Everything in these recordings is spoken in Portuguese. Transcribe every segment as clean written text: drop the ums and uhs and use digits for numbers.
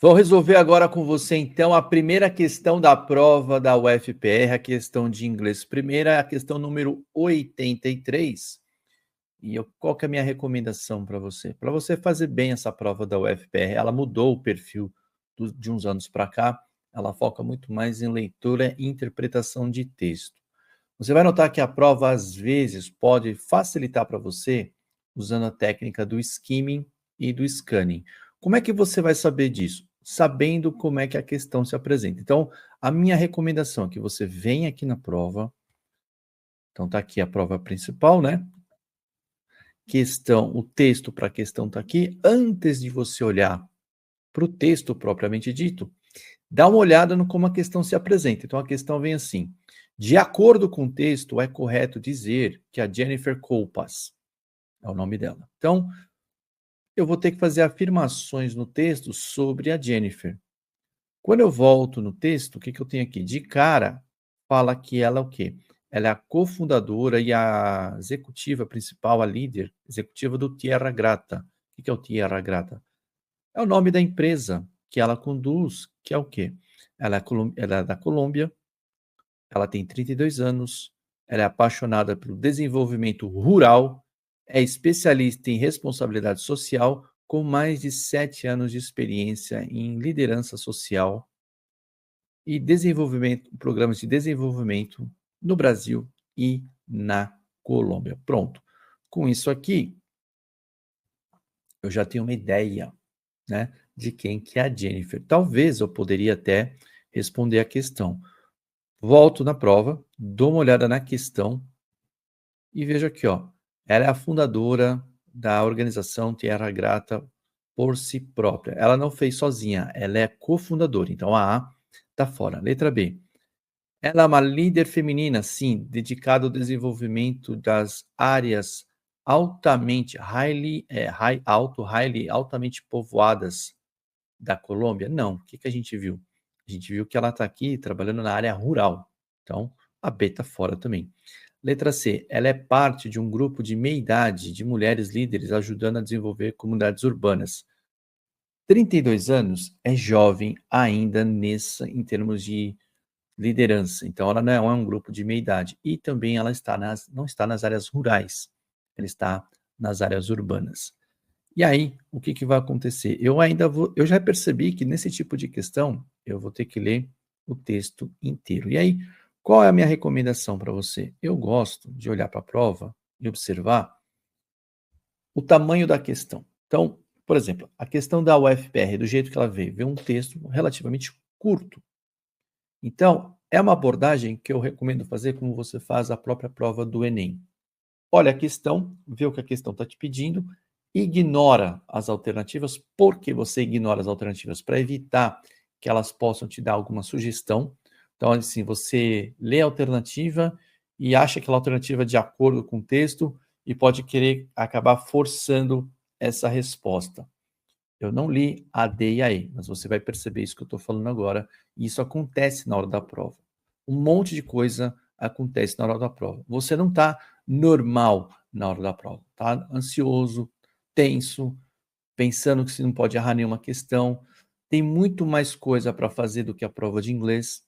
Vou resolver agora com você, então, a primeira questão da prova da UFPR, a questão de inglês. Primeira é a questão número 83. Qual que é a minha recomendação para você? Para você fazer bem essa prova da UFPR, ela mudou o perfil de uns anos para cá, ela foca muito mais em leitura e interpretação de texto. Você vai notar que a prova, às vezes, pode facilitar para você usando a técnica do skimming e do scanning. Como é que você vai saber disso? Sabendo como é que a questão se apresenta. Então, a minha recomendação é que você venha aqui na prova. Então, está aqui a prova principal, né? O texto para a questão está aqui. Antes de você olhar para o texto propriamente dito, dá uma olhada no como a questão se apresenta. Então, a questão vem assim: de acordo com o texto, é correto dizer que a Jennifer Copas é o nome dela. Então, eu vou ter que fazer afirmações no texto sobre a Jennifer. Quando eu volto no texto, o que eu tenho aqui? De cara, fala que ela é o quê? Ela é a cofundadora e a executiva principal, a líder executiva do Tierra Grata. O que é o Tierra Grata? É o nome da empresa que ela conduz, que é o quê? Ela é da Colômbia, ela tem 32 anos, ela é apaixonada pelo desenvolvimento rural, é especialista em responsabilidade social, com mais de 7 anos de experiência em liderança social e programas de desenvolvimento no Brasil e na Colômbia. Pronto. Com isso aqui, eu já tenho uma ideia, né, de quem que é a Jennifer. Talvez eu poderia até responder a questão. Volto na prova, dou uma olhada na questão e vejo aqui, ó. Ela é a fundadora da organização Tierra Grata por si própria. Ela não fez sozinha, ela é cofundadora. Então a está fora. Letra B. Ela é uma líder feminina, sim, dedicada ao desenvolvimento das áreas altamente povoadas da Colômbia? Não. O que a gente viu? A gente viu que ela está aqui trabalhando na área rural. Então, a B está fora também. Letra C. Ela é parte de um grupo de meia-idade de mulheres líderes ajudando a desenvolver comunidades urbanas. 32 anos é jovem ainda em termos de liderança. Então, ela não é um grupo de meia-idade. E também ela não está nas áreas rurais. Ela está nas áreas urbanas. E aí, o que vai acontecer? Eu já percebi que nesse tipo de questão, eu vou ter que ler o texto inteiro. E aí, qual é a minha recomendação para você? Eu gosto de olhar para a prova e observar o tamanho da questão. Então, por exemplo, a questão da UFPR, do jeito que ela veio um texto relativamente curto. Então, é uma abordagem que eu recomendo fazer como você faz a própria prova do Enem. Olha a questão, vê o que a questão está te pedindo, ignora as alternativas. Por que você ignora as alternativas? Para evitar que elas possam te dar alguma sugestão. Então, assim, você lê a alternativa e acha aquela alternativa de acordo com o texto e pode querer acabar forçando essa resposta. Eu não li a D e a E, mas você vai perceber isso que eu estou falando agora, e isso acontece na hora da prova. Um monte de coisa acontece na hora da prova. Você não está normal na hora da prova, tá ansioso, tenso, pensando que você não pode errar nenhuma questão. Tem muito mais coisa para fazer do que a prova de inglês.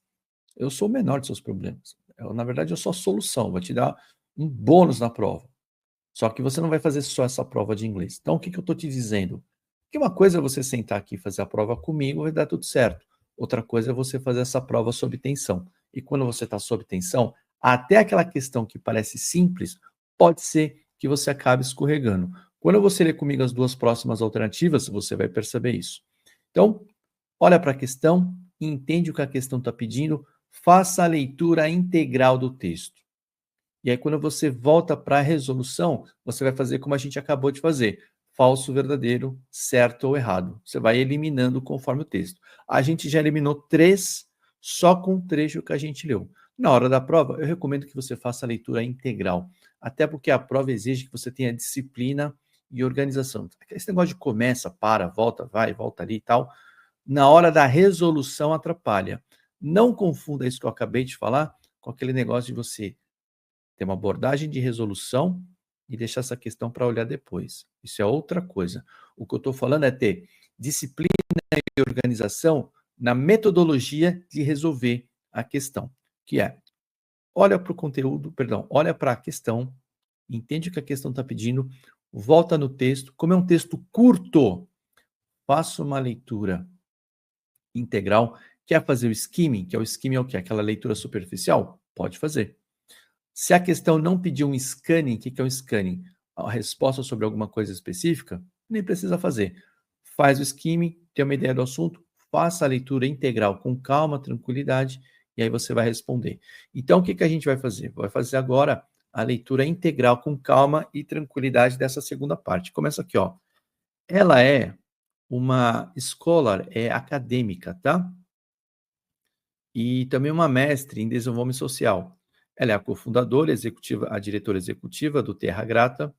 Eu sou o menor de seus problemas. Na verdade, eu sou a solução, vou te dar um bônus na prova. Só que você não vai fazer só essa prova de inglês. Então, o que eu estou te dizendo? Que uma coisa é você sentar aqui e fazer a prova comigo, vai dar tudo certo. Outra coisa é você fazer essa prova sob tensão. E quando você está sob tensão, até aquela questão que parece simples, pode ser que você acabe escorregando. Quando você ler comigo as duas próximas alternativas, você vai perceber isso. Então, olha para a questão, entende o que a questão está pedindo, faça a leitura integral do texto. E aí, quando você volta para a resolução, você vai fazer como a gente acabou de fazer. Falso, verdadeiro, certo ou errado. Você vai eliminando conforme o texto. A gente já eliminou 3 só com o trecho que a gente leu. Na hora da prova, eu recomendo que você faça a leitura integral. Até porque a prova exige que você tenha disciplina e organização. Esse negócio de começa, para, volta, vai, volta ali e tal. Na hora da resolução atrapalha. Não confunda isso que eu acabei de falar com aquele negócio de você ter uma abordagem de resolução, e deixar essa questão para olhar depois. Isso é outra coisa. O que eu estou falando é ter disciplina e organização na metodologia de resolver a questão, que é, olha para o conteúdo, perdão, olha para a questão, entende o que a questão está pedindo, volta no texto, como é um texto curto, faça uma leitura integral. Quer fazer o skimming? Que é o skimming é o quê? Aquela leitura superficial? Pode fazer. Se a questão não pedir um scanning, o que é um scanning? A resposta sobre alguma coisa específica, nem precisa fazer. Faz o skimming, tem uma ideia do assunto, faça a leitura integral com calma, tranquilidade, e aí você vai responder. Então, o que a gente vai fazer? Vai fazer agora a leitura integral com calma e tranquilidade dessa segunda parte. Começa aqui, ó. Ela é uma scholar, é acadêmica, tá? E também uma mestre em desenvolvimento social. Ela é a cofundadora executiva, a diretora executiva do Terra Grata,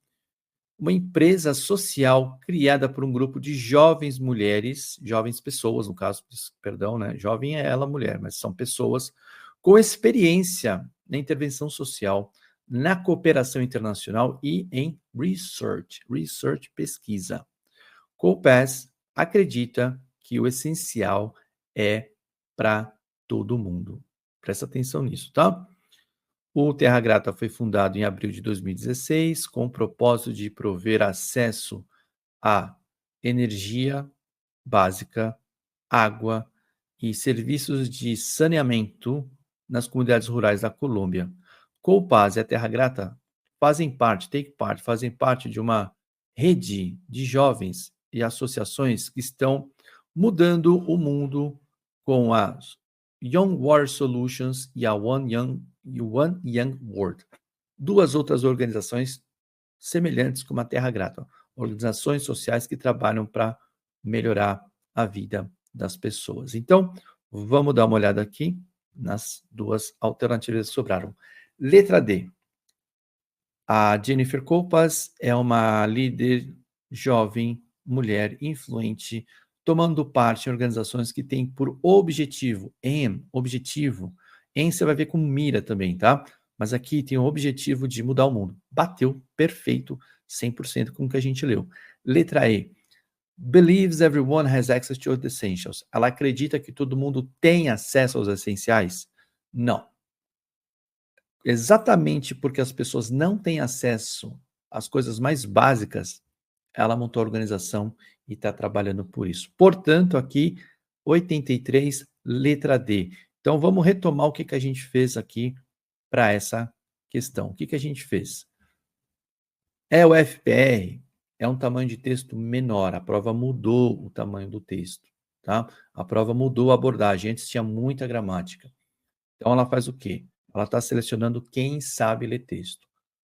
uma empresa social criada por um grupo de jovens mulheres, jovens pessoas, no caso, perdão, né? Jovem é ela mulher, mas são pessoas com experiência na intervenção social, na cooperação internacional e em research, pesquisa. Copass acredita que o essencial é para todo mundo. Presta atenção nisso, tá? O Terra Grata foi fundado em abril de 2016 com o propósito de prover acesso a energia básica, água e serviços de saneamento nas comunidades rurais da Colômbia. Coopaz e a Terra Grata fazem parte de uma rede de jovens e associações que estão mudando o mundo com a Young War Solutions e a One Young World. Duas outras organizações semelhantes como a Terra Grata, organizações sociais que trabalham para melhorar a vida das pessoas. Então, vamos dar uma olhada aqui nas duas alternativas que sobraram. Letra D. A Jennifer Copas é uma líder jovem, mulher, influente, tomando parte em organizações que têm por objetivo, você vai ver como mira também, tá? Mas aqui tem o objetivo de mudar o mundo. Bateu, perfeito, 100% com o que a gente leu. Letra E. Believes everyone has access to the essentials. Ela acredita que todo mundo tem acesso aos essenciais? Não. Exatamente porque as pessoas não têm acesso às coisas mais básicas, ela montou a organização e está trabalhando por isso. Portanto, aqui, 83, letra D. Então, vamos retomar o que a gente fez aqui para essa questão. O que a gente fez? O FPR é um tamanho de texto menor, a prova mudou o tamanho do texto, tá? A prova mudou a abordagem, antes tinha muita gramática. Então, ela faz o quê? Ela está selecionando quem sabe ler texto.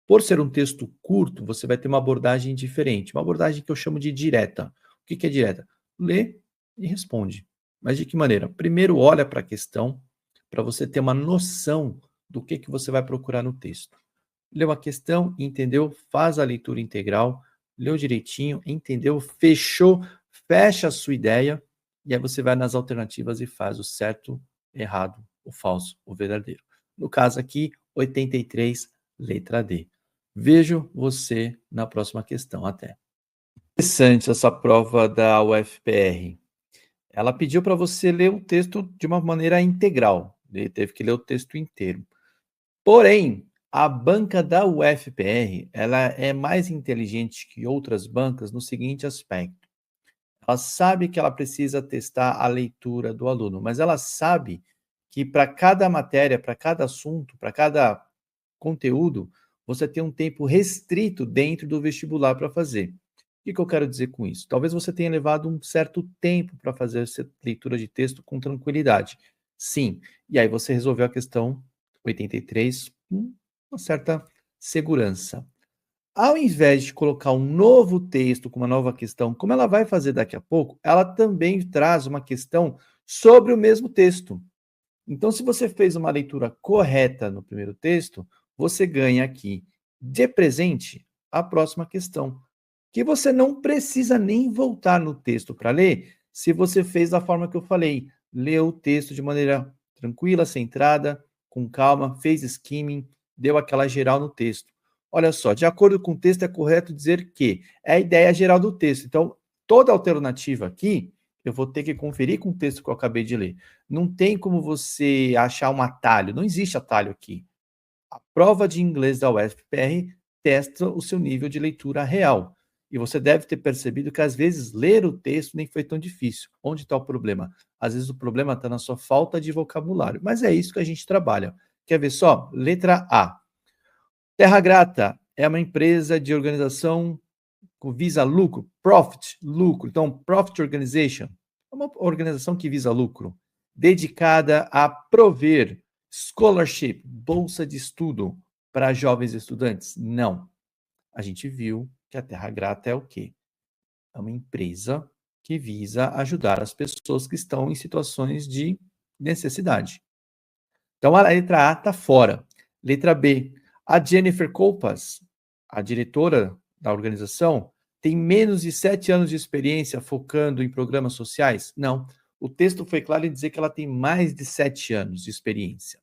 Por ser um texto curto, você vai ter uma abordagem diferente, uma abordagem que eu chamo de direta. O que é direta? Lê e responde. Mas de que maneira? Primeiro, olha para a questão, para você ter uma noção do que você vai procurar no texto. Leu a questão, entendeu? Faz a leitura integral, leu direitinho, entendeu? Fechou, fecha a sua ideia, e aí você vai nas alternativas e faz o certo, errado, o falso, o verdadeiro. No caso aqui, 83, letra D. Vejo você na próxima questão. Até. Interessante essa prova da UFPR. Ela pediu para você ler o texto de uma maneira integral. Ele teve que ler o texto inteiro. Porém, a banca da UFPR, ela é mais inteligente que outras bancas no seguinte aspecto. Ela sabe que ela precisa testar a leitura do aluno, mas ela sabe que para cada matéria, para cada assunto, para cada conteúdo, você tem um tempo restrito dentro do vestibular para fazer. O que eu quero dizer com isso? Talvez você tenha levado um certo tempo para fazer essa leitura de texto com tranquilidade. Sim, e aí você resolveu a questão 83 com uma certa segurança. Ao invés de colocar um novo texto com uma nova questão, como ela vai fazer daqui a pouco, ela também traz uma questão sobre o mesmo texto. Então, se você fez uma leitura correta no primeiro texto, você ganha aqui de presente a próxima questão, que você não precisa nem voltar no texto para ler, se você fez da forma que eu falei, leu o texto de maneira tranquila, centrada, com calma, fez skimming, deu aquela geral no texto. Olha só, de acordo com o texto, é correto dizer que é a ideia geral do texto. Então, toda alternativa aqui, eu vou ter que conferir com o texto que eu acabei de ler. Não tem como você achar um atalho, não existe atalho aqui. A prova de inglês da UFPR testa o seu nível de leitura real. E você deve ter percebido que, às vezes, ler o texto nem foi tão difícil. Onde está o problema? Às vezes o problema está na sua falta de vocabulário. Mas é isso que a gente trabalha. Quer ver só? Letra A. Terra Grata é uma empresa de organização com visa lucro, profit, lucro. Então, Profit Organization é uma organização que visa lucro, dedicada a prover scholarship, bolsa de estudo para jovens estudantes. Não. A gente viu que a Terra Grata é o quê? É uma empresa que visa ajudar as pessoas que estão em situações de necessidade. Então, a letra A está fora. Letra B. A Jennifer Copas, a diretora da organização, tem menos de 7 anos de experiência focando em programas sociais? Não. O texto foi claro em dizer que ela tem mais de 7 anos de experiência.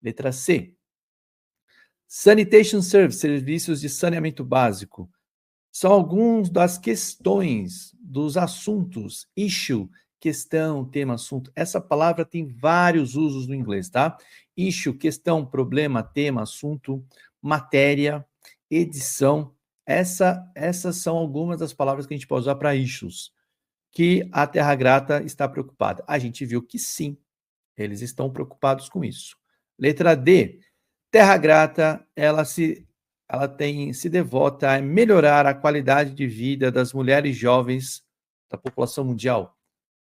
Letra C. Sanitation Service, serviços de saneamento básico. São alguns das questões, dos assuntos, issue, questão, tema, assunto. Essa palavra tem vários usos no inglês, tá? Issue, questão, problema, tema, assunto, matéria, edição. Essas são algumas das palavras que a gente pode usar para issues, que a Terra Grata está preocupada. A gente viu que sim, eles estão preocupados com isso. Letra D. Terra Grata, se devota a melhorar a qualidade de vida das mulheres jovens da população mundial.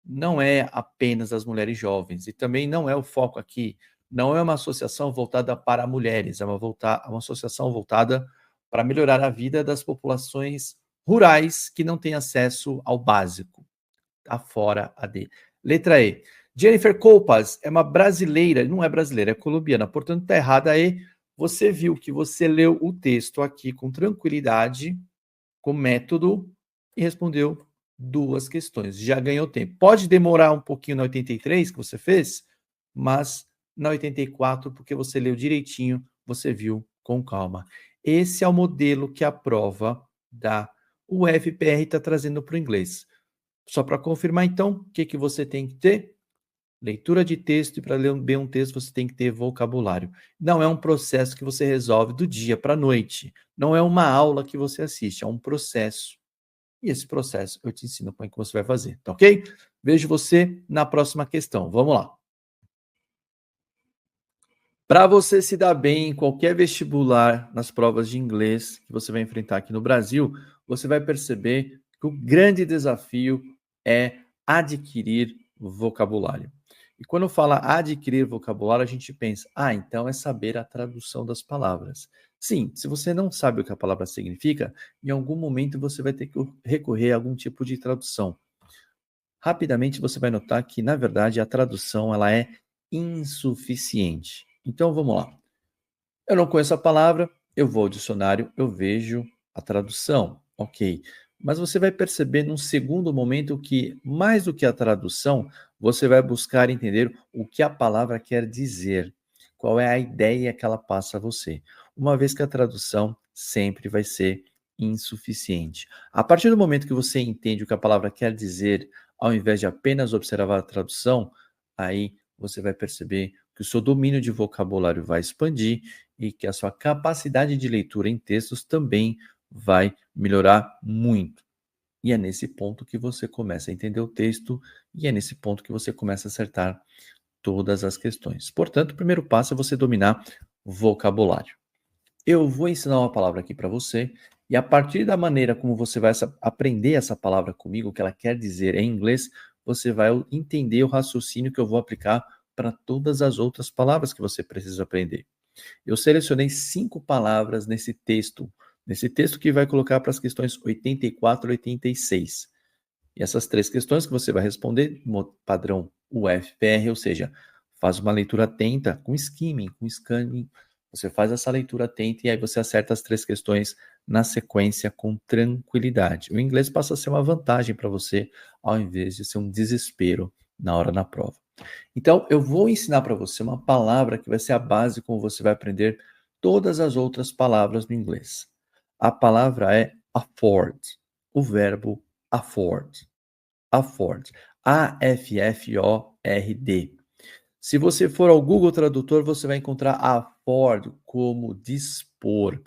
Não é apenas das mulheres jovens, e também não é o foco aqui. Não é uma associação voltada para mulheres, é uma associação voltada para melhorar a vida das populações rurais que não têm acesso ao básico. Está fora a D. Letra E. Jennifer Copas é uma brasileira, não é brasileira, é colombiana, portanto está errada a E. Você viu que você leu o texto aqui com tranquilidade, com método, e respondeu 2 questões. Já ganhou tempo. Pode demorar um pouquinho na 83 que você fez, mas na 84, porque você leu direitinho, você viu com calma. Esse é o modelo que a prova da UFPR está trazendo para o inglês. Só para confirmar, então, o que você tem que ter? Leitura de texto, e para ler bem um texto você tem que ter vocabulário. Não é um processo que você resolve do dia para a noite. Não é uma aula que você assiste, é um processo. E esse processo eu te ensino como é que você vai fazer, tá ok? Vejo você na próxima questão. Vamos lá. Para você se dar bem em qualquer vestibular, nas provas de inglês que você vai enfrentar aqui no Brasil, você vai perceber que o grande desafio é adquirir vocabulário. E quando fala adquirir vocabulário, a gente pensa, então é saber a tradução das palavras. Sim, se você não sabe o que a palavra significa, em algum momento você vai ter que recorrer a algum tipo de tradução. Rapidamente você vai notar que, na verdade, a tradução ela é insuficiente. Então vamos lá. Eu não conheço a palavra, eu vou ao dicionário, eu vejo a tradução, ok. Mas você vai perceber num segundo momento que, mais do que a tradução, você vai buscar entender o que a palavra quer dizer, qual é a ideia que ela passa a você. Uma vez que a tradução sempre vai ser insuficiente. A partir do momento que você entende o que a palavra quer dizer, ao invés de apenas observar a tradução, aí você vai perceber que o seu domínio de vocabulário vai expandir e que a sua capacidade de leitura em textos também vai melhorar muito. E é nesse ponto que você começa a entender o texto e é nesse ponto que você começa a acertar todas as questões. Portanto, o primeiro passo é você dominar vocabulário. Eu vou ensinar uma palavra aqui para você e a partir da maneira como você vai aprender essa palavra comigo, o que ela quer dizer em inglês, você vai entender o raciocínio que eu vou aplicar para todas as outras palavras que você precisa aprender. Eu selecionei 5 palavras nesse texto que vai colocar para as questões 84 e 86. E essas 3 questões que você vai responder no padrão UFPR, ou seja, faz uma leitura atenta com skimming, com scanning, você faz essa leitura atenta e aí você acerta as 3 questões na sequência com tranquilidade. O inglês passa a ser uma vantagem para você, ao invés de ser um desespero na hora da prova. Então, eu vou ensinar para você uma palavra que vai ser a base como você vai aprender todas as outras palavras no inglês. A palavra é afford, o verbo afford. Afford. A-F-F-O-R-D. Se você for ao Google Tradutor, você vai encontrar afford como dispor.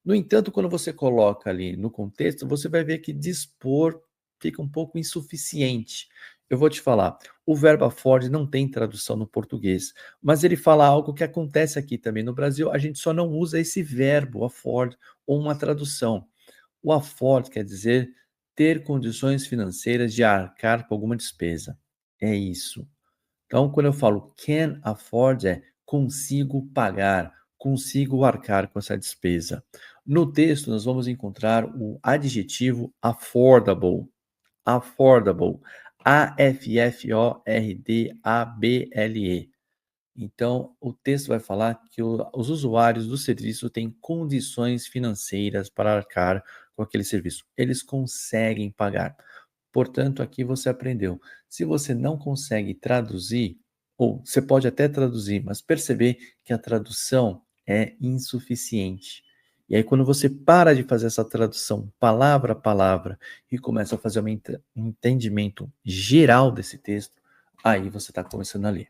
No entanto, quando você coloca ali no contexto, você vai ver que dispor fica um pouco insuficiente. Eu vou te falar, o verbo afford não tem tradução no português, mas ele fala algo que acontece aqui também no Brasil, a gente só não usa esse verbo afford ou uma tradução. O afford quer dizer ter condições financeiras de arcar com alguma despesa. É isso. Então, quando eu falo can afford, é consigo pagar, consigo arcar com essa despesa. No texto, nós vamos encontrar o adjetivo affordable. Affordable. A-F-F-O-R-D-A-B-L-E. Então, o texto vai falar que os usuários do serviço têm condições financeiras para arcar com aquele serviço. Eles conseguem pagar. Portanto, aqui você aprendeu. Se você não consegue traduzir, ou você pode até traduzir, mas perceber que a tradução é insuficiente. E aí, quando você para de fazer essa tradução palavra a palavra e começa a fazer um entendimento geral desse texto, aí você está começando a ler.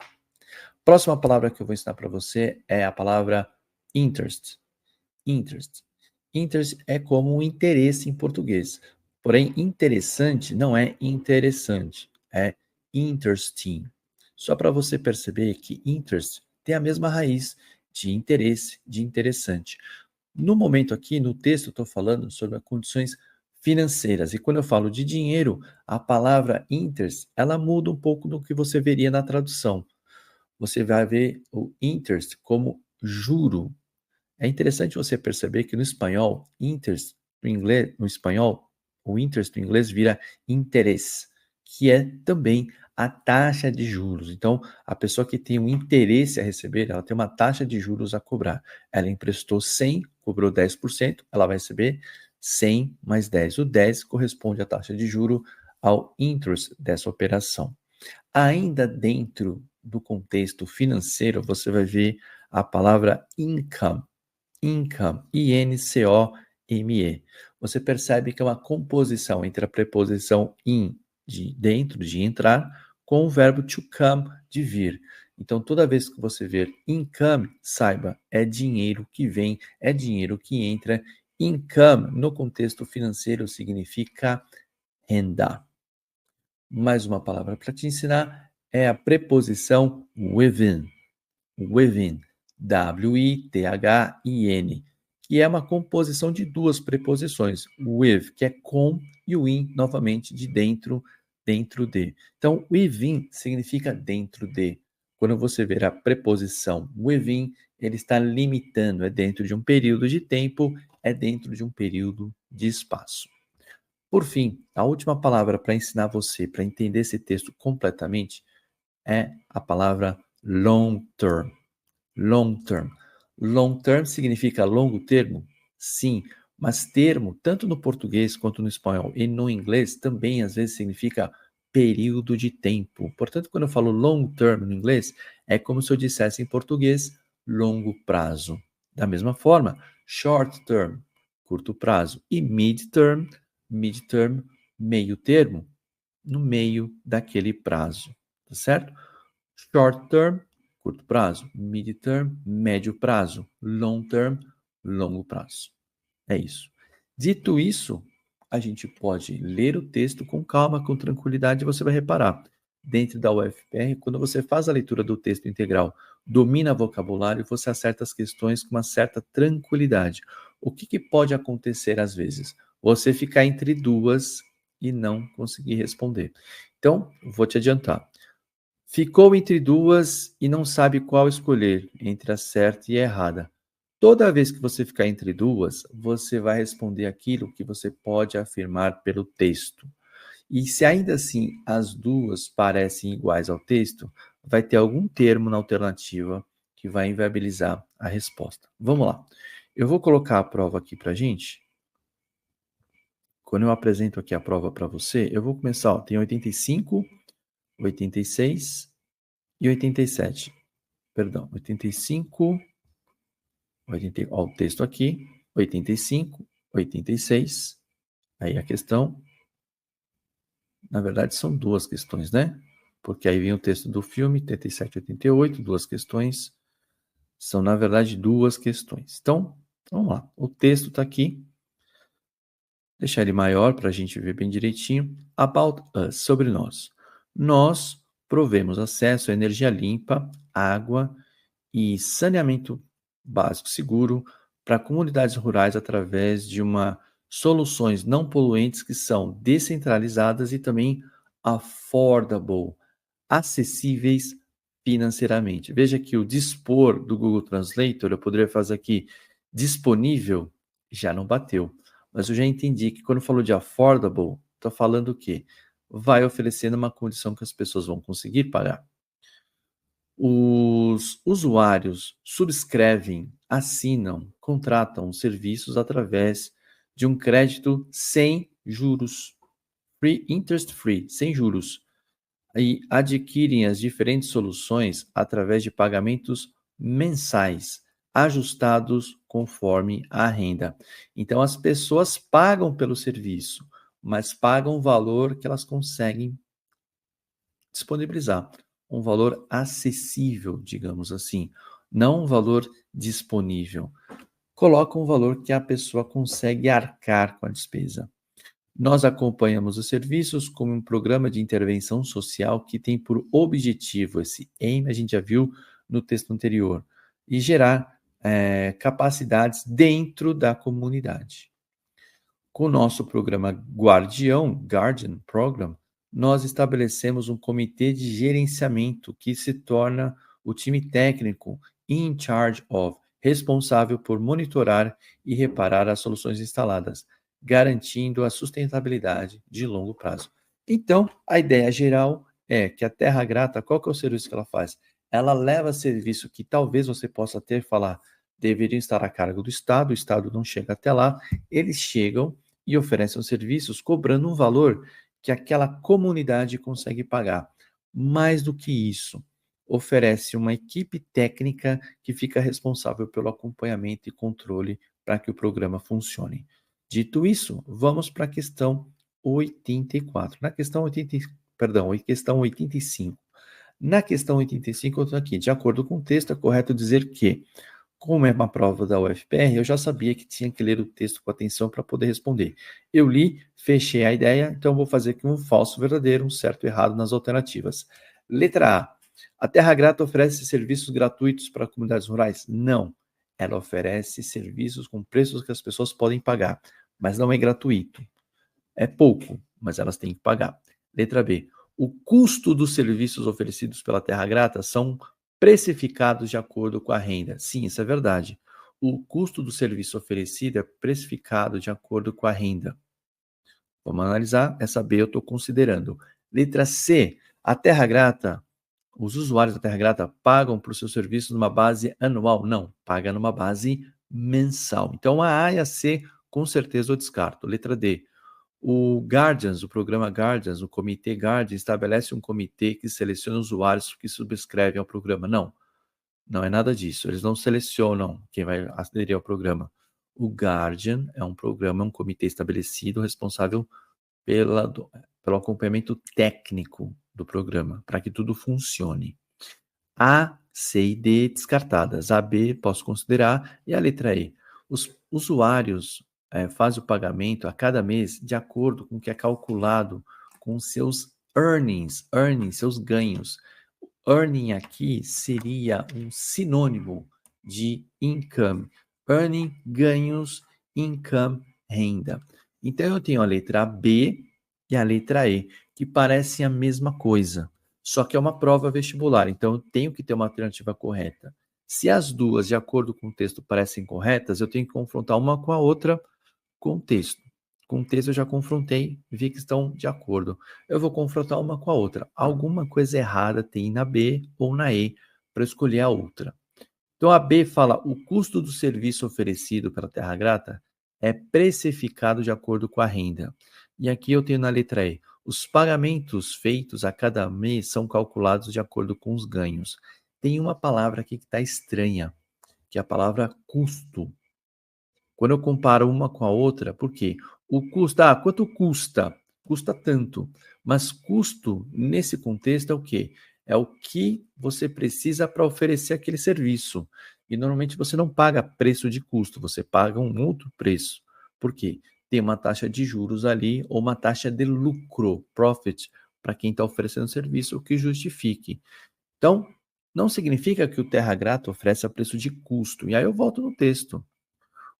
Próxima palavra que eu vou ensinar para você é a palavra interest. Interest. Interest é como um interesse em português. Porém, interessante não é interessante, é interesting. Só para você perceber que interest tem a mesma raiz de interesse, de interessante. No momento aqui, no texto, eu estou falando sobre as condições financeiras. E quando eu falo de dinheiro, a palavra interest, ela muda um pouco do que você veria na tradução. Você vai ver o interest como juro. É interessante você perceber que no espanhol, interest, no inglês, no espanhol, o interest no inglês vira interesse, que é também a taxa de juros. Então, a pessoa que tem um interesse a receber, ela tem uma taxa de juros a cobrar. Ela emprestou 100, cobrou 10%, ela vai receber 100 mais 10. O 10 corresponde à taxa de juro ao interest dessa operação. Ainda dentro do contexto financeiro, você vai ver a palavra income. Income, I-N-C-O-M-E. Você percebe que é uma composição entre a preposição in, de dentro, de entrar, com o verbo to come, de vir. Então, toda vez que você ver income, saiba, é dinheiro que vem, é dinheiro que entra. Income, no contexto financeiro, significa renda. Mais uma palavra para te ensinar é a preposição within. Within, W-I-T-H-I-N, que é uma composição de duas preposições, with, que é com, e o in, novamente, de dentro, dentro de. Então, within significa dentro de. Quando você ver a preposição within, ele está limitando, é dentro de um período de tempo, é dentro de um período de espaço. Por fim, a última palavra para ensinar você, para entender esse texto completamente, é a palavra long term. Long term. Long term significa longo termo? Sim, mas termo, tanto no português quanto no espanhol e no inglês, também às vezes significa período de tempo. Portanto, quando eu falo long term no inglês, é como se eu dissesse em português longo prazo. Da mesma forma, short term, curto prazo, e mid term, meio termo, no meio daquele prazo, tá certo? Short term, curto prazo, mid term, médio prazo, long term, longo prazo. É isso. Dito isso, a gente pode ler o texto com calma, com tranquilidade, e você vai reparar. Dentro da UFPR, quando você faz a leitura do texto integral, domina vocabulário, você acerta as questões com uma certa tranquilidade. O que pode acontecer às vezes? Você ficar entre duas e não conseguir responder. Então, vou te adiantar. Ficou entre duas e não sabe qual escolher, entre a certa e a errada. Toda vez que você ficar entre duas, você vai responder aquilo que você pode afirmar pelo texto. E se ainda assim as duas parecem iguais ao texto, vai ter algum termo na alternativa que vai inviabilizar a resposta. Vamos lá. Eu vou colocar a prova aqui para a gente. Quando eu apresento aqui a prova para você, eu vou começar. Tem 85, 86 e 87. Perdão, 85, Ó, o texto aqui, 85, 86. Aí a questão, na verdade, são duas questões, né? Porque aí vem o texto do filme, 87, 88, duas questões. São, na verdade, duas questões. Então, vamos lá. O texto está aqui. Deixar ele maior para a gente ver bem direitinho. About us, sobre nós. Nós provemos acesso a energia limpa, água e saneamento básico seguro para comunidades rurais através de soluções não poluentes que são descentralizadas e também affordable, acessíveis financeiramente. Veja que o dispor do Google Translator, eu poderia fazer aqui disponível, já não bateu. Mas eu já entendi que quando falou de affordable, está falando o quê? Vai oferecendo uma condição que as pessoas vão conseguir pagar. Os usuários subscrevem, assinam, contratam serviços através de um crédito sem juros, free interest free, sem juros, e adquirem as diferentes soluções através de pagamentos mensais, ajustados conforme a renda. Então as pessoas pagam pelo serviço, mas pagam o valor que elas conseguem disponibilizar, um valor acessível, digamos assim, não um valor disponível. Coloca um valor que a pessoa consegue arcar com a despesa. Nós acompanhamos os serviços como um programa de intervenção social que tem por objetivo, esse aim a gente já viu no texto anterior, e gerar capacidades dentro da comunidade. Com o nosso programa Guardian Program, nós estabelecemos um comitê de gerenciamento que se torna o time técnico in charge of, responsável por monitorar e reparar as soluções instaladas, garantindo a sustentabilidade de longo prazo. Então, a ideia geral é que a Terra Grata, qual que é o serviço que ela faz? Ela leva serviço que talvez você possa ter falar, deveriam estar a cargo do Estado, o Estado não chega até lá, eles chegam e oferecem os serviços cobrando um valor que aquela comunidade consegue pagar. Mais do que isso, oferece uma equipe técnica que fica responsável pelo acompanhamento e controle para que o programa funcione. Dito isso, vamos para a questão 84. Na questão 80, perdão, questão 85. Na questão 85, eu estou aqui. De acordo com o texto, é correto dizer que, como é uma prova da UFPR, eu já sabia que tinha que ler o texto com atenção para poder responder. Eu li, fechei a ideia, então vou fazer aqui um falso verdadeiro, um certo errado nas alternativas. Letra A. A Terra Grata oferece serviços gratuitos para comunidades rurais? Não. Ela oferece serviços com preços que as pessoas podem pagar, mas não é gratuito. É pouco, mas elas têm que pagar. Letra B. O custo dos serviços oferecidos pela Terra Grata são precificados de acordo com a renda. Sim, isso é verdade. O custo do serviço oferecido é precificado de acordo com a renda. Vamos analisar. Essa B eu estou considerando. Letra C. A Terra Grata, os usuários da Terra Grata pagam por seus serviços numa base anual? Não, paga numa base mensal. Então a A e a C, com certeza eu descarto. Letra D. O Guardians, o programa Guardians, o comitê Guardian, estabelece um comitê que seleciona usuários que subscrevem ao programa. Não, não é nada disso. Eles não selecionam quem vai aderir ao programa. O Guardian é um programa, um comitê estabelecido responsável pelo acompanhamento técnico do programa, para que tudo funcione. A, C e D descartadas. A, B posso considerar e a letra E. Os usuários fazem o pagamento a cada mês de acordo com o que é calculado com seus earnings, seus ganhos. Earning aqui seria um sinônimo de income. Earning, ganhos, income, renda. Então eu tenho a letra B e a letra E, que parecem a mesma coisa. Só que é uma prova vestibular, então eu tenho que ter uma alternativa correta. Se as duas, de acordo com o texto, parecem corretas, eu tenho que confrontar uma com a outra com o texto. Com o texto eu já confrontei, vi que estão de acordo. Eu vou confrontar uma com a outra. Alguma coisa errada tem na B ou na E para escolher a outra. Então a B fala: o custo do serviço oferecido pela Terra Grata é precificado de acordo com a renda. E aqui eu tenho na letra E: os pagamentos feitos a cada mês são calculados de acordo com os ganhos. Tem uma palavra aqui que está estranha. que é a palavra custo. Quando eu comparo uma com a outra, por quê? O custo, quanto custa? Custa tanto. Mas custo, nesse contexto, é o quê? É o que você precisa para oferecer aquele serviço. E normalmente você não paga preço de custo, você paga um outro preço. Por quê? Tem uma taxa de juros ali ou uma taxa de lucro, profit, para quem está oferecendo serviço, o que justifique. Então, não significa que o Terra Grata oferece a preço de custo. E aí eu volto no texto.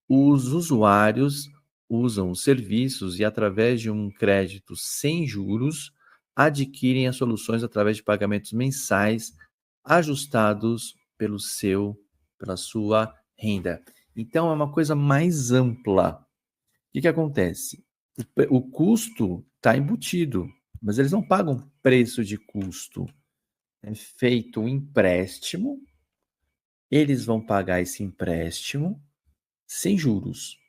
Os usuários usam os serviços e, através de um crédito sem juros, adquirem as soluções através de pagamentos mensais ajustados pela sua renda. Então, é uma coisa mais ampla. O que acontece? O custo está embutido, mas eles não pagam preço de custo. É feito um empréstimo, eles vão pagar esse empréstimo sem juros.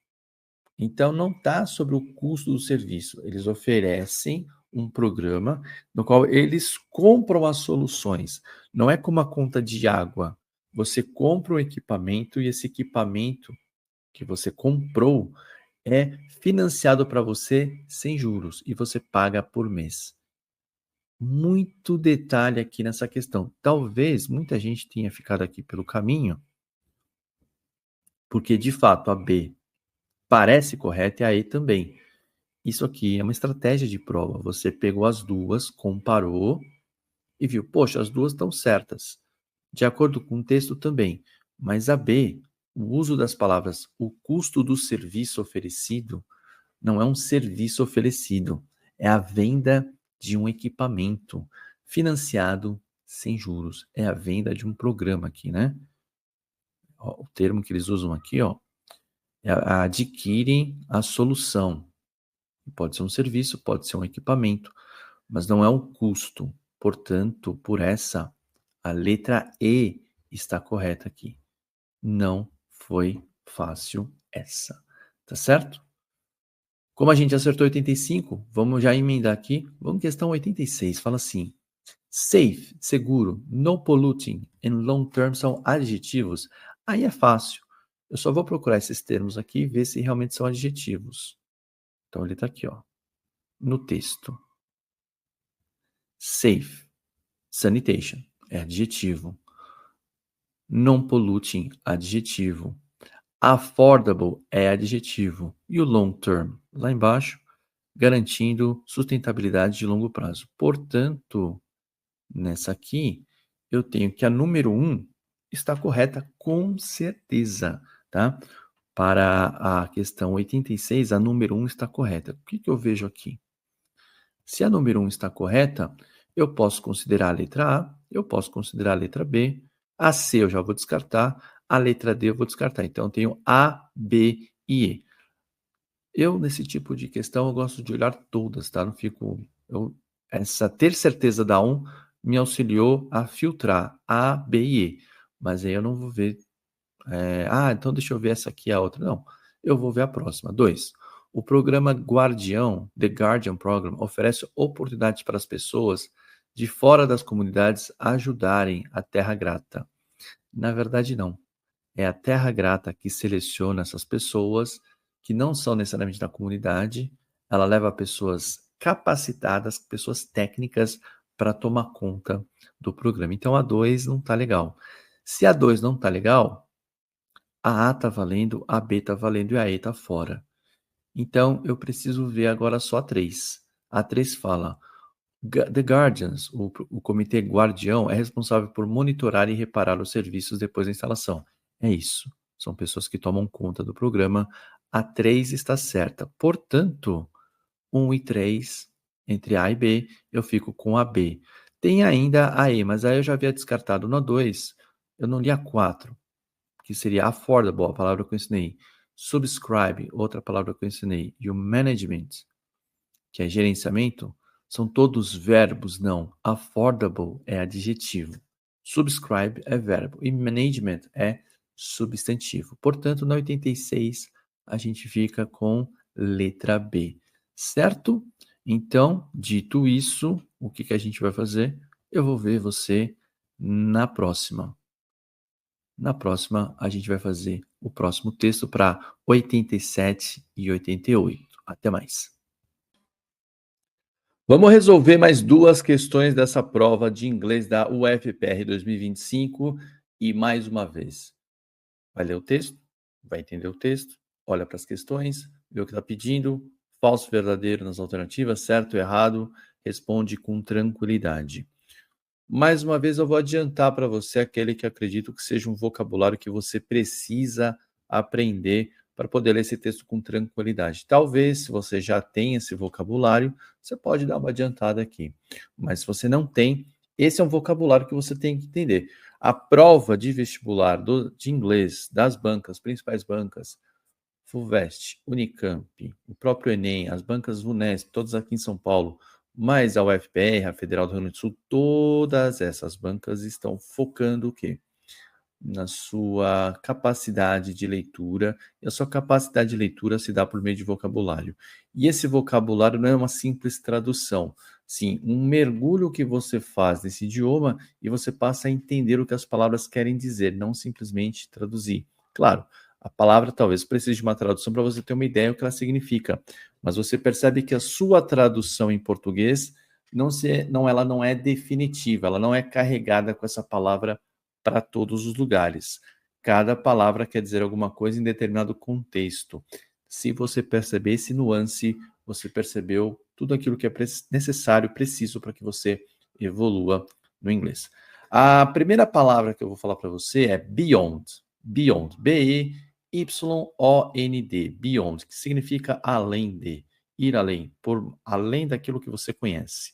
Então, não está sobre o custo do serviço. Eles oferecem um programa no qual eles compram as soluções. Não é como a conta de água. Você compra um equipamento e esse equipamento que você comprou é financiado para você sem juros e você paga por mês. Muito detalhe aqui nessa questão. Talvez muita gente tenha ficado aqui pelo caminho, porque de fato a B parece correta e a E também. Isso aqui é uma estratégia de prova. Você pegou as duas, comparou e viu, poxa, as duas estão certas. De acordo com o texto também. Mas a B, o uso das palavras o custo do serviço oferecido, não é um serviço oferecido, é a venda de um equipamento financiado sem juros. É a venda de um programa aqui, né? Ó, o termo que eles usam aqui, ó, é adquirem a solução. Pode ser um serviço, pode ser um equipamento, mas não é um custo. Portanto, por essa, a letra E está correta aqui. Não foi fácil essa. Tá certo? Como a gente acertou 85, vamos já emendar aqui. Vamos questão 86. Fala assim: safe, seguro, no polluting e long term são adjetivos. Aí é fácil. Eu só vou procurar esses termos aqui e ver se realmente são adjetivos. Então ele está aqui, ó, no texto. Safe, sanitation, é adjetivo. Non-polluting, adjetivo. Affordable é adjetivo. E o long term, lá embaixo, garantindo sustentabilidade de longo prazo. Portanto, nessa aqui, eu tenho que a número 1 está correta com certeza, tá? Para a questão 86, a número 1 está correta. O que eu vejo aqui? Se a número 1 está correta, eu posso considerar a letra A, eu posso considerar a letra B, a C eu já vou descartar, a letra D eu vou descartar. Então, eu tenho A, B e E. Eu, nesse tipo de questão, eu gosto de olhar todas, tá? Não fico... ter certeza da 1 me auxiliou a filtrar A, B e E. Mas aí eu não vou ver... então deixa eu ver essa aqui e a outra. Não, eu vou ver a próxima. 2. O programa Guardião, The Guardian Program, oferece oportunidades para as pessoas de fora das comunidades ajudarem a Terra Grata. Na verdade, não. É a Terra Grata que seleciona essas pessoas que não são necessariamente da comunidade. Ela leva pessoas capacitadas, pessoas técnicas para tomar conta do programa. Então a 2 não está legal. Se a 2 não está legal, a A está valendo, a B está valendo e a E está fora. Então, eu preciso ver agora só a 3. A 3 fala: The Guardians, o comitê guardião, é responsável por monitorar e reparar os serviços depois da instalação. É isso. São pessoas que tomam conta do programa. A 3 está certa. Portanto, 1 e 3, entre A e B, eu fico com a B. Tem ainda a E, mas aí eu já havia descartado na 2. Eu não li a 4, que seria affordable, a palavra que eu ensinei. Subscribe, outra palavra que eu ensinei. E o management, que é gerenciamento, são todos verbos, não. Affordable é adjetivo. Subscribe é verbo. E management é substantivo. Portanto, na 86, a gente fica com letra B. Certo? Então, dito isso, o que a gente vai fazer? Eu vou ver você na próxima. Na próxima, a gente vai fazer o próximo texto para 87 e 88. Até mais. Vamos resolver mais 2 questões dessa prova de inglês da UFPR 2025 e mais uma vez, vai ler o texto, vai entender o texto, olha para as questões, vê o que está pedindo, falso, verdadeiro nas alternativas, certo, errado, responde com tranquilidade. Mais uma vez eu vou adiantar para você aquele que acredito que seja um vocabulário que você precisa aprender para poder ler esse texto com tranquilidade. Talvez, se você já tem esse vocabulário, você pode dar uma adiantada aqui. Mas se você não tem, esse é um vocabulário que você tem que entender. A prova de vestibular de inglês das bancas, principais bancas, FUVEST, Unicamp, o próprio Enem, as bancas VUNESP, todas aqui em São Paulo, mais a UFPR, a Federal do Rio Grande do Sul, todas essas bancas estão focando o quê? Na sua capacidade de leitura, e a sua capacidade de leitura se dá por meio de vocabulário. E esse vocabulário não é uma simples tradução, sim, um mergulho que você faz nesse idioma e você passa a entender o que as palavras querem dizer, não simplesmente traduzir. Claro, a palavra talvez precise de uma tradução para você ter uma ideia do que ela significa, mas você percebe que a sua tradução em português ela não é definitiva, ela não é carregada com essa palavra para todos os lugares. Cada palavra quer dizer alguma coisa em determinado contexto. Se você perceber esse nuance, você percebeu tudo aquilo que é necessário, preciso para que você evolua no inglês. A primeira palavra que eu vou falar para você é beyond. Beyond. B-E-Y-O-N-D. Beyond, que significa além de. Ir além, por além daquilo que você conhece.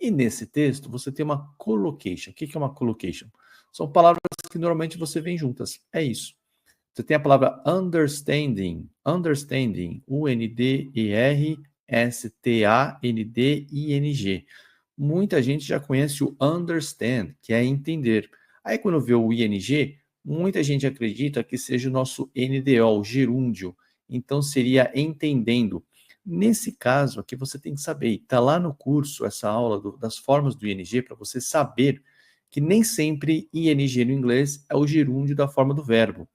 E nesse texto, você tem uma collocation. O que é uma collocation? São palavras que normalmente você vê juntas. É isso. Você tem a palavra understanding. Understanding. U-N-D-E-R-S-T-A-N-D-I-N-G. Muita gente já conhece o understand, que é entender. Aí quando vê o ING, muita gente acredita que seja o nosso NDO, o gerúndio. Então seria entendendo. Nesse caso aqui você tem que saber, está lá no curso essa aula das formas do ING para você saber que nem sempre ING no inglês é o gerúndio da forma do verbo.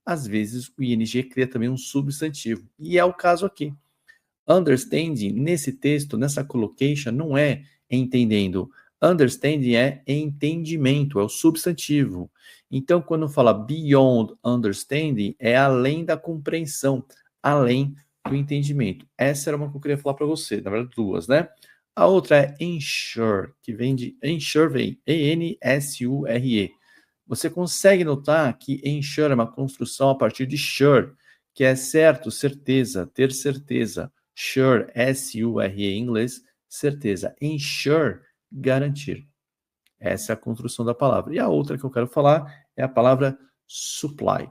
Às vezes o ING cria também um substantivo, e é o caso aqui. Understanding, nesse texto, nessa collocation, não é entendendo. Understanding é entendimento, é o substantivo. Então, quando fala beyond understanding, é além da compreensão, além do entendimento. Essa era uma que eu queria falar para você, na verdade, duas, né? A outra é ensure, que vem de ensure, vem E-N-S-U-R-E. Você consegue notar que ensure é uma construção a partir de sure, que é certo, certeza, ter certeza. Sure, S-U-R-E em inglês, certeza. Ensure, garantir. Essa é a construção da palavra. E a outra que eu quero falar é a palavra supply.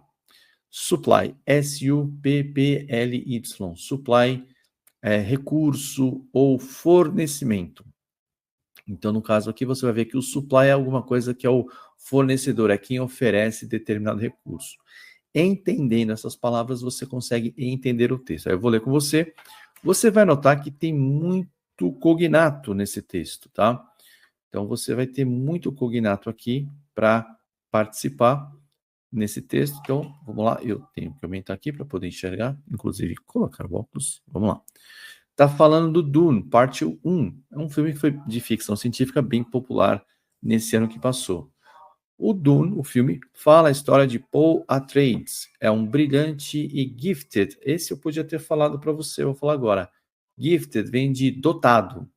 Supply, S-U-P-P-L-Y. Supply é recurso ou fornecimento. Então, no caso aqui, você vai ver que o supply é alguma coisa que é o fornecedor, é quem oferece determinado recurso. Entendendo essas palavras, você consegue entender o texto. Aí eu vou ler com você. Você vai notar que tem muito cognato nesse texto, tá? Então, você vai ter muito cognato aqui para participar nesse texto. Então, vamos lá. Eu tenho que aumentar aqui para poder enxergar, inclusive colocar o óculos. Vamos lá. Tá falando do Dune, parte 1. É um filme que foi de ficção científica bem popular nesse ano que passou. O Dune, o filme, fala a história de Paul Atreides. É um brilhante e gifted. Esse eu podia ter falado para você, eu vou falar agora. Gifted vem de dotado.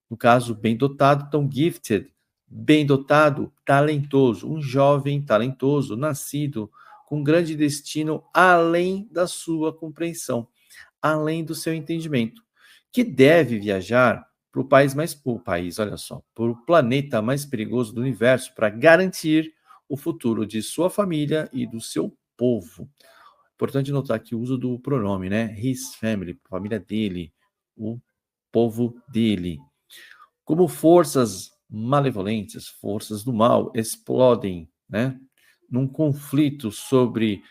No caso, bem dotado, então gifted, bem dotado, talentoso. Um jovem talentoso, nascido com grande destino além da sua compreensão, além do seu entendimento, que deve viajar para olha só, para o planeta mais perigoso do universo para garantir o futuro de sua família e do seu povo. Importante notar aqui o uso do pronome, né? His family, família dele, o povo dele. Como forças malevolentes, forças do mal, explodem, né? Num conflito sobre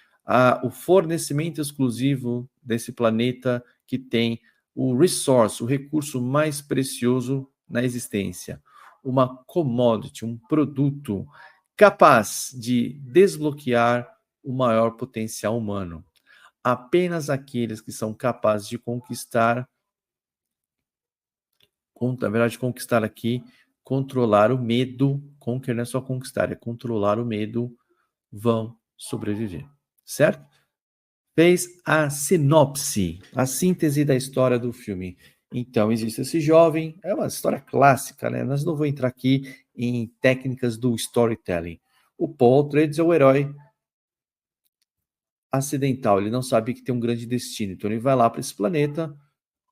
o fornecimento exclusivo desse planeta que tem o resource, o recurso mais precioso na existência, uma commodity, um produto capaz de desbloquear o maior potencial humano. Apenas aqueles que são capazes de conquistar, na verdade, conquistar aqui, controlar o medo, conquer não é só conquistar, é controlar o medo, vão sobreviver, certo? Fez a sinopse, a síntese da história do filme. Então, existe esse jovem, é uma história clássica, né? Nós não vou entrar aqui em técnicas do storytelling. O Paul Atreides é o herói acidental, ele não sabe que tem um grande destino, então ele vai lá para esse planeta,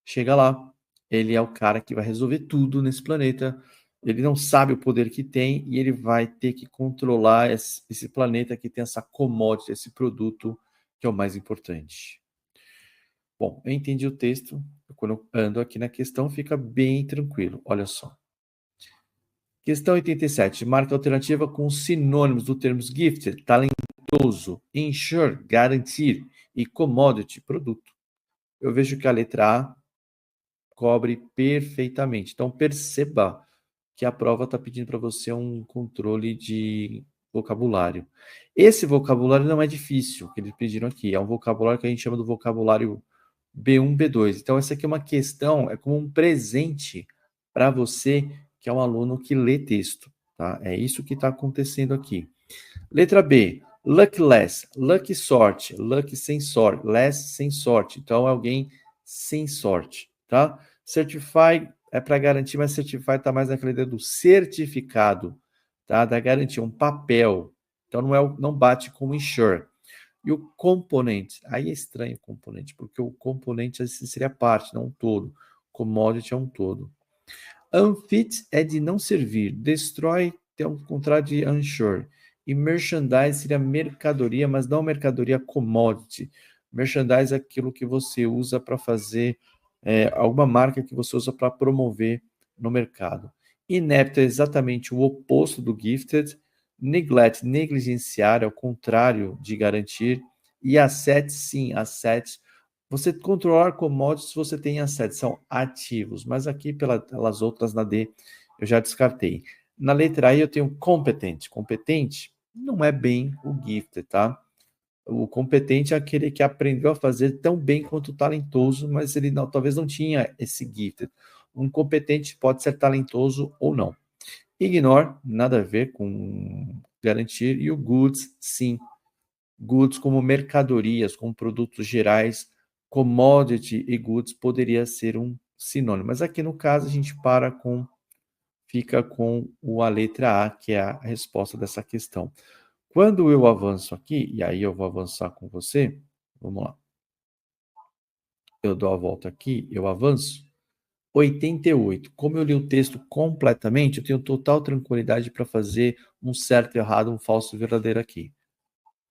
chega lá, ele é o cara que vai resolver tudo nesse planeta, ele não sabe o poder que tem e ele vai ter que controlar esse planeta que tem essa commodity, esse produto que é o mais importante. Bom, eu entendi o texto, quando eu ando aqui na questão fica bem tranquilo, olha só. Questão 87, marca alternativa com sinônimos do termos gifted, talentoso, insure, garantir e commodity, produto. Eu vejo que a letra A cobre perfeitamente. Então, perceba que a prova está pedindo para você um controle de vocabulário. Esse vocabulário não é difícil, que eles pediram aqui. É um vocabulário que a gente chama do vocabulário B1, B2. Então, essa aqui é uma questão, é como um presente para você, que é um aluno que lê texto. Tá? É isso que está acontecendo aqui. Letra B, luckless, lucky sorte, lucky sem sorte, less sem sorte. Então, é alguém sem sorte, tá? Certify é para garantir, mas certify está mais naquela ideia do certificado, tá? Da garantia, um papel. Então, não bate como insure. E o componente, aí é estranho o componente, porque o componente assim, seria parte, não um todo. Commodity é um todo. Unfit é de não servir. Destroy é um contrário de unsure. E merchandise seria mercadoria, mas não mercadoria commodity. Merchandise é aquilo que você usa para fazer, alguma marca que você usa para promover no mercado. Inepto é exatamente o oposto do gifted. Neglect, negligenciar, é o contrário de garantir. E asset, sim, asset. Você controlar commodities, você tem assets, são ativos, mas aqui pelas outras na D eu já descartei. Na letra I eu tenho competente. Competente não é bem o gifted, tá? O competente é aquele que aprendeu a fazer tão bem quanto o talentoso, mas ele talvez não tinha esse gifted. Um competente pode ser talentoso ou não. Ignore, nada a ver com garantir. E o goods, sim. Goods como mercadorias, como produtos gerais, commodity e goods poderia ser um sinônimo. Mas aqui no caso a gente fica com a letra A, que é a resposta dessa questão. Quando eu avanço aqui, e aí eu vou avançar com você, vamos lá. Eu dou a volta aqui, eu avanço. 88. Como eu li o texto completamente, eu tenho total tranquilidade para fazer um certo e errado, um falso e verdadeiro aqui.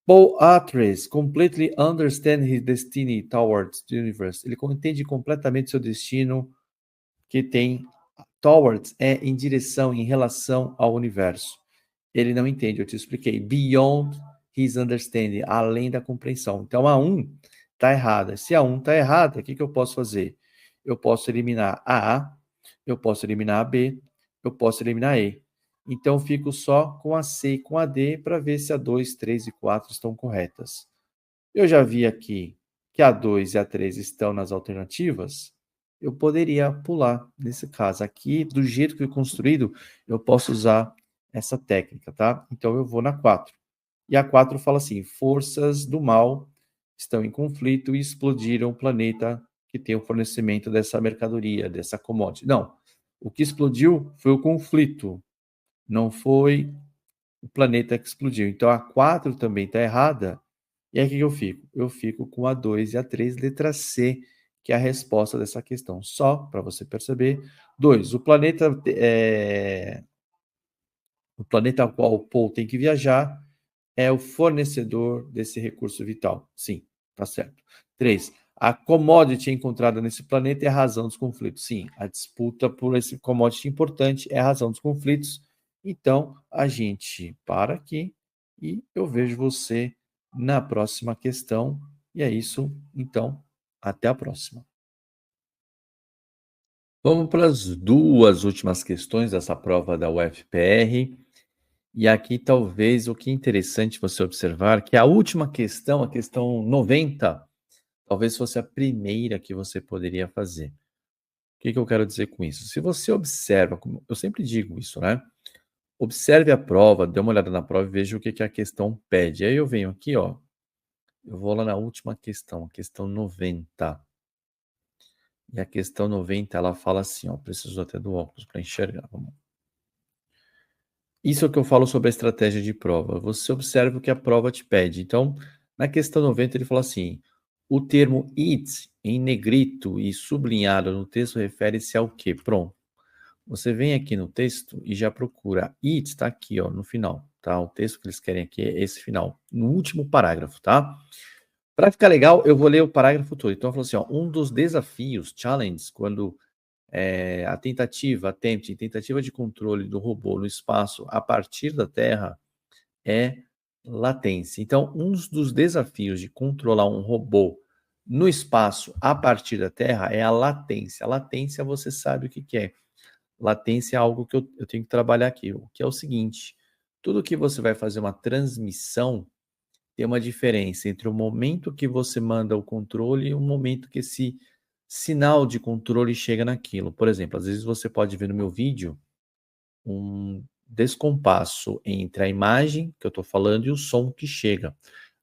Paul Atreides completely understands his destiny towards the universe. Ele entende completamente seu destino, que tem towards é em direção, em relação ao universo. Ele não entende, eu te expliquei. Beyond his understanding, além da compreensão. Então a 1 está errada. Se a 1 está errada, o que eu posso fazer? Eu posso eliminar a A, eu posso eliminar a B, eu posso eliminar a E. Então eu fico só com a C e com a D para ver se a 2, 3 e 4 estão corretas. Eu já vi aqui que a 2 e a 3 estão nas alternativas, eu poderia pular nesse caso. Aqui, do jeito que foi construído, eu posso usar essa técnica, tá? Então eu vou na 4. E a 4 fala assim: forças do mal estão em conflito e explodiram o planeta que tem o fornecimento dessa mercadoria, dessa commodity. Não, o que explodiu foi o conflito, não foi o planeta que explodiu. Então a 4 também está errada. E aí o que eu fico? Eu fico com a 2 e a 3, letra C, que é a resposta dessa questão. Só para você perceber. 2. O planeta ao qual o Paul tem que viajar é o fornecedor desse recurso vital. Sim, tá certo. 3. A commodity encontrada nesse planeta é a razão dos conflitos. Sim, a disputa por esse commodity importante é a razão dos conflitos. Então, a gente para aqui e eu vejo você na próxima questão. E é isso. Então, até a próxima. Vamos para as duas últimas questões dessa prova da UFPR. E aqui talvez o que é interessante você observar que a última questão, a questão 90, talvez fosse a primeira que você poderia fazer. O que que eu quero dizer com isso? Se você observa, como eu sempre digo isso, né? Observe a prova, dê uma olhada na prova e veja o que que a questão pede. Aí eu venho aqui, ó, eu vou lá na última questão, a questão 90. E a questão 90, ela fala assim, ó, preciso até do óculos para enxergar. Vamos. Isso é o que eu falo sobre a estratégia de prova. Você observa o que a prova te pede. Então, na questão 90, ele fala assim: o termo it, em negrito e sublinhado no texto, refere-se ao quê? Pronto. Você vem aqui no texto e já procura. It está aqui, ó, no final, tá? O texto que eles querem aqui é esse final, no último parágrafo, tá? Para ficar legal, eu vou ler o parágrafo todo. Então, eu falo assim, ó, um dos desafios, challenges, quando a tentativa de controle do robô no espaço a partir da Terra é latência. Então, um dos desafios de controlar um robô no espaço a partir da Terra é a latência. A latência, você sabe o que que é. Latência é algo que eu tenho que trabalhar aqui, o que é o seguinte: tudo que você vai fazer uma transmissão tem uma diferença entre o momento que você manda o controle e o momento que esse sinal de controle chega naquilo. Por exemplo, às vezes você pode ver no meu vídeo um descompasso entre a imagem que eu estou falando e o som que chega.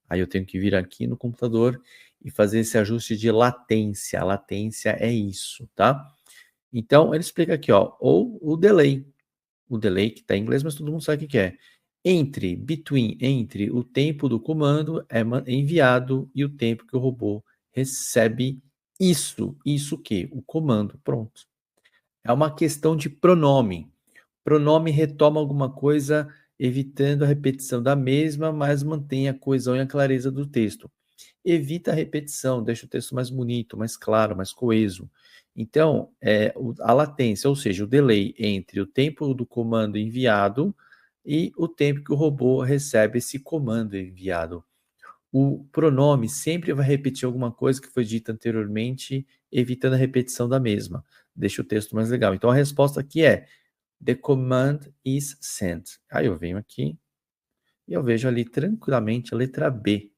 Aí eu tenho que vir aqui no computador e fazer esse ajuste de latência. A latência é isso, tá? Então, ele explica aqui, ó, ou o delay. O delay que está em inglês, mas todo mundo sabe o que é. Entre o tempo do comando é enviado e o tempo que o robô recebe isso que? O comando, pronto. É uma questão de pronome. Pronome retoma alguma coisa, evitando a repetição da mesma, mas mantém a coesão e a clareza do texto. Evita a repetição, deixa o texto mais bonito, mais claro, mais coeso. Então, a latência, ou seja, o delay entre o tempo do comando enviado e o tempo que o robô recebe esse comando enviado. O pronome sempre vai repetir alguma coisa que foi dita anteriormente, evitando a repetição da mesma. Deixa o texto mais legal. Então, a resposta aqui é: the command is sent. Aí eu venho aqui e eu vejo ali tranquilamente a letra B.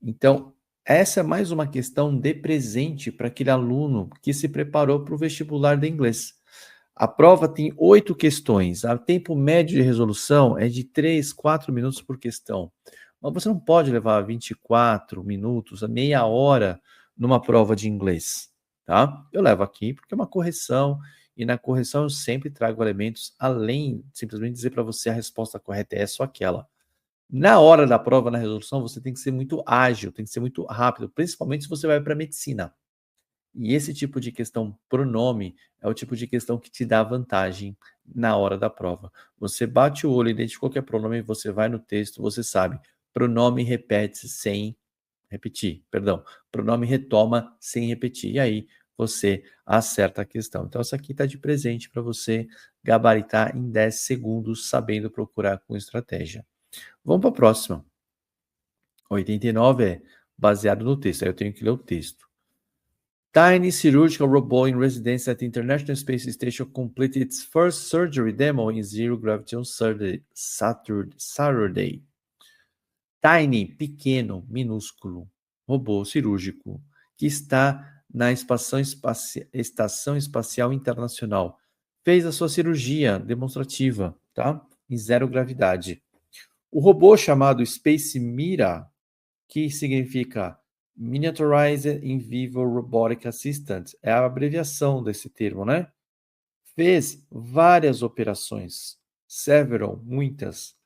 Então, essa é mais uma questão de presente para aquele aluno que se preparou para o vestibular de inglês. A prova tem 8 questões. O tempo médio de resolução é de 3, 4 minutos por questão. Mas você não pode levar 24 minutos, a meia hora numa prova de inglês, tá? Eu levo aqui porque é uma correção, e na correção eu sempre trago elementos além de simplesmente dizer para você a resposta correta é só aquela. Na hora da prova, na resolução, você tem que ser muito ágil, tem que ser muito rápido, principalmente se você vai para medicina. E esse tipo de questão pronome é o tipo de questão que te dá vantagem na hora da prova. Você bate o olho, identifica qualquer pronome, você vai no texto, você sabe. Pronome repete sem repetir, perdão. Pronome retoma sem repetir. E aí você acerta a questão. Então, essa aqui está de presente para você gabaritar em 10 segundos, sabendo procurar com estratégia. Vamos para a próxima. 89 é baseado no texto. Aí eu tenho que ler o texto. Tiny surgical robot in residence at the International Space Station completed its first surgery demo in zero gravity on Saturday. Tiny, pequeno, minúsculo, robô cirúrgico, que está na Estação Espacial Internacional, fez a sua cirurgia demonstrativa, tá? Em zero gravidade. O robô chamado Space Mira, que significa Miniaturized in Vivo Robotic Assistant, é a abreviação desse termo, né? Fez várias operações, muitas,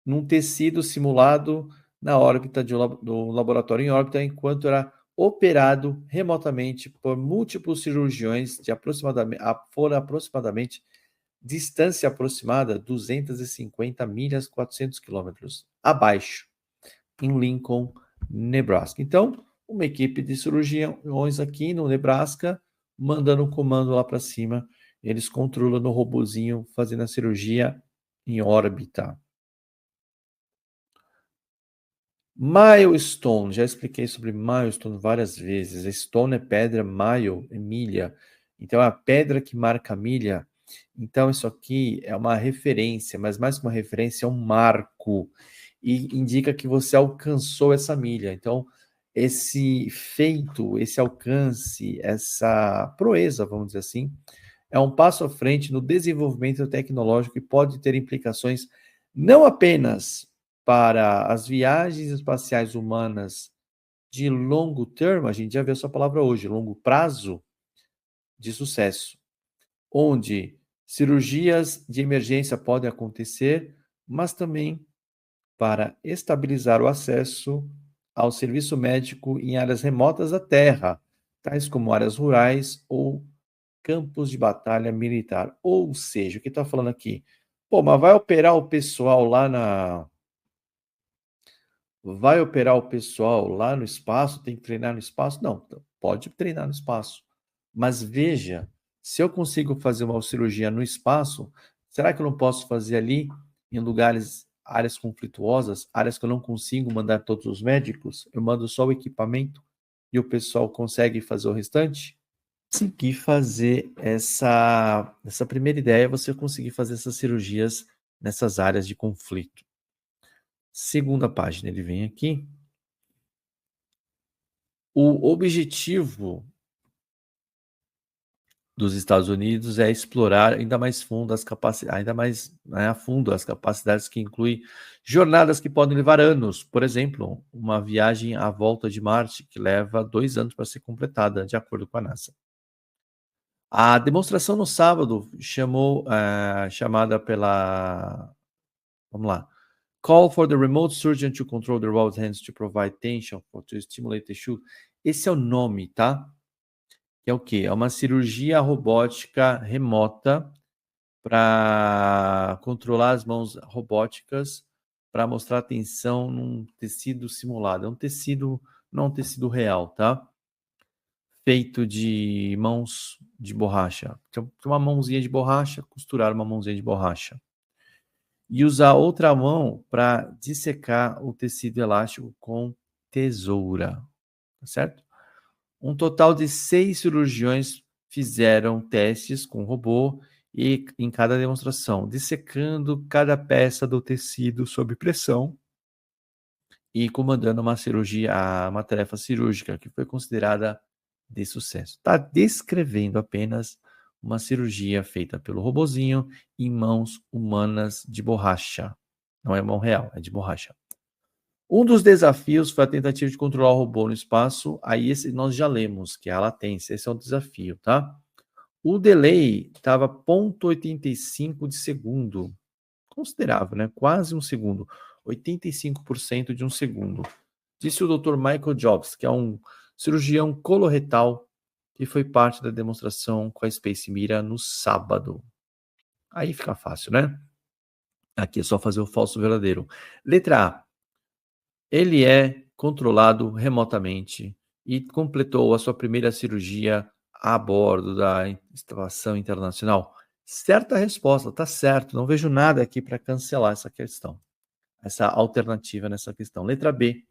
num tecido simulado na órbita do laboratório em órbita, enquanto era operado remotamente por múltiplos cirurgiões de aproximadamente distância aproximada 250 milhas, 400 quilômetros abaixo, em Lincoln, Nebraska. Então, uma equipe de cirurgiões aqui no Nebraska, mandando um comando lá para cima, eles controlam no robozinho fazendo a cirurgia em órbita. Milestone, já expliquei sobre milestone várias vezes. Stone é pedra, mile é milha. Então, a pedra que marca a milha Então, isso aqui é uma referência, mas mais que uma referência, é um marco e indica que você alcançou essa milha. Então, esse feito, esse alcance, essa proeza, vamos dizer assim, é um passo à frente no desenvolvimento tecnológico e pode ter implicações não apenas para as viagens espaciais humanas de longo termo, a gente já viu essa palavra hoje, longo prazo de sucesso, onde cirurgias de emergência podem acontecer, mas também para estabilizar o acesso ao serviço médico em áreas remotas da Terra, tais como áreas rurais ou campos de batalha militar. Ou seja, o que está falando aqui? Pô, mas vai operar o pessoal lá na. Vai operar o pessoal lá no espaço? Tem que treinar no espaço? Não, então, pode treinar no espaço. Mas veja, se eu consigo fazer uma cirurgia no espaço, será que eu não posso fazer ali em lugares, áreas conflituosas, áreas que eu não consigo mandar todos os médicos? Eu mando só o equipamento e o pessoal consegue fazer o restante? Conseguir fazer essa primeira ideia, você conseguir fazer essas cirurgias nessas áreas de conflito. Segunda página, ele vem aqui. O objetivo dos Estados Unidos é explorar ainda mais fundo as capacidades, ainda mais, né, a fundo as capacidades que inclui jornadas que podem levar anos. Por exemplo, uma viagem à volta de Marte que leva 2 anos para ser completada, de acordo com a NASA. A demonstração no sábado chamada pela, vamos lá, Call for the remote surgeon to control the robot hands to provide tension to stimulate the shoe. Esse é o nome, tá? Que é o quê? É uma cirurgia robótica remota para controlar as mãos robóticas para mostrar tensão num tecido simulado. É um tecido, não um tecido real, tá? Feito de mãos de borracha. Então, uma mãozinha de borracha, costurar uma mãozinha de borracha. E usar outra mão para dissecar o tecido elástico com tesoura, tá certo? Um total de 6 cirurgiões fizeram testes com o robô e em cada demonstração, dissecando cada peça do tecido sob pressão e comandando uma tarefa cirúrgica que foi considerada de sucesso. Está descrevendo apenas uma cirurgia feita pelo robozinho em mãos humanas de borracha. Não é mão real, é de borracha. Um dos desafios foi a tentativa de controlar o robô no espaço. Aí esse nós já lemos, que é a latência. Esse é o desafio, tá? O delay estava 0,85 de segundo. Considerável, né? Quase um segundo. 85% de um segundo. Disse o Dr. Michael Jobs, que é um cirurgião coloretal que foi parte da demonstração com a Space Mira no sábado. Aí fica fácil, né? Aqui é só fazer o falso verdadeiro. Letra A. Ele é controlado remotamente e completou a sua primeira cirurgia a bordo da Estação Internacional. Certa resposta, tá certo. Não vejo nada aqui para cancelar essa questão, essa alternativa nessa questão. Letra B.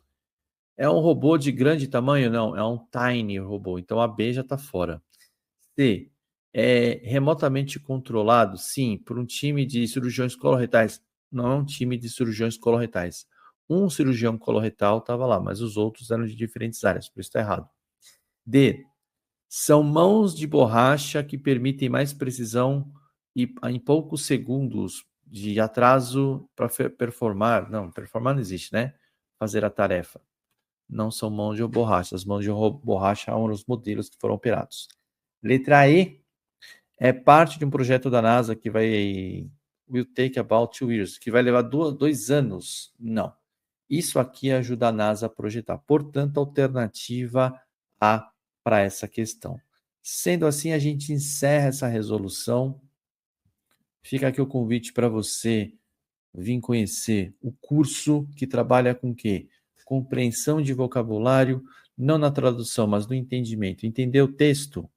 É um robô de grande tamanho? Não, é um tiny robô. Então a B já está fora. C. É remotamente controlado? Sim, por um time de cirurgiões coloretais. Não é um time de cirurgiões coloretais. Um cirurgião coloretal estava lá, mas os outros eram de diferentes áreas, por isso está errado. D. São mãos de borracha que permitem mais precisão e em poucos segundos de atraso para performar. Não, performar não existe, né? Fazer a tarefa. Não são mãos de borracha. As mãos de borracha são os modelos que foram operados. Letra E. É parte de um projeto da NASA que will take about 2 years, que vai levar 2 anos. Não. Isso aqui ajuda a NASA a projetar. Portanto, alternativa A para essa questão. Sendo assim, a gente encerra essa resolução. Fica aqui o convite para você vir conhecer o curso que trabalha com o quê? Compreensão de vocabulário, não na tradução, mas no entendimento. Entender o texto?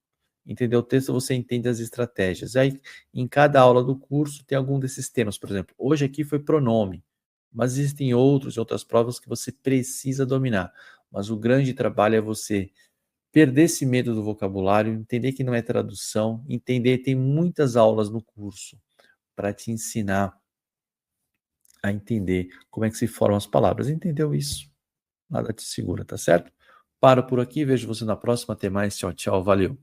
Entender o texto, você entende as estratégias. Aí, em cada aula do curso, tem algum desses temas. Por exemplo, hoje aqui foi pronome, mas existem outras provas que você precisa dominar. Mas o grande trabalho é você perder esse medo do vocabulário, entender que não é tradução, entender, tem muitas aulas no curso para te ensinar a entender como é que se formam as palavras. Entendeu isso? Nada te segura, tá certo? Paro por aqui, vejo você na próxima. Até mais. Tchau, tchau. Valeu.